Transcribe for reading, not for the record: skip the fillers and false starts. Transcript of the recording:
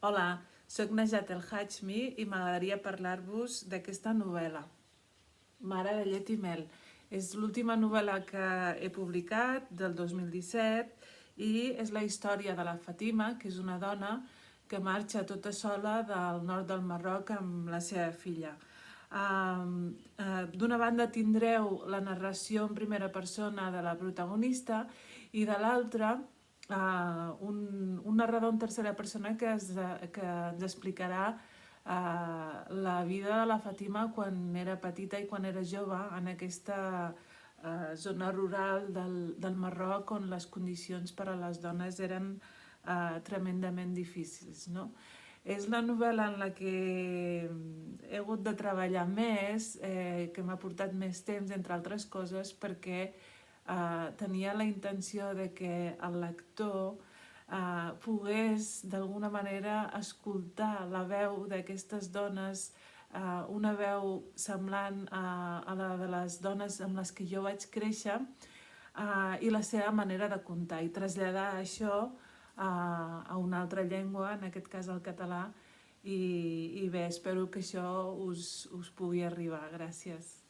Hola, soc Najat El Hajmi i m'agradaria parlar-vos d'aquesta novel·la, Mare de llet i mel. És l'última novel·la que he publicat del 2017 i és la història de la Fatima, que és una dona que marxa tota sola del nord del Marroc amb la seva filla. D'una banda tindreu la narració en primera persona de la protagonista i de l'altra un narrador en tercera persona que ens explicarà la vida de la Fatima quan era petita i quan era jove en aquesta zona rural del Marroc on les condicions per a les dones eren tremendament difícils, no? És la novel·la en la que he hagut de treballar més, que m'ha portat més temps, entre altres coses, perquè tenia la intenció de que el lector pogués d'alguna manera escoltar la veu d'aquestes dones, una veu semblant a la de les dones amb les que jo vaig créixer, i la seva manera de contar i traslladar això a una altra llengua, en aquest cas el català, i bé, espero que això us pugui arribar. Gràcies.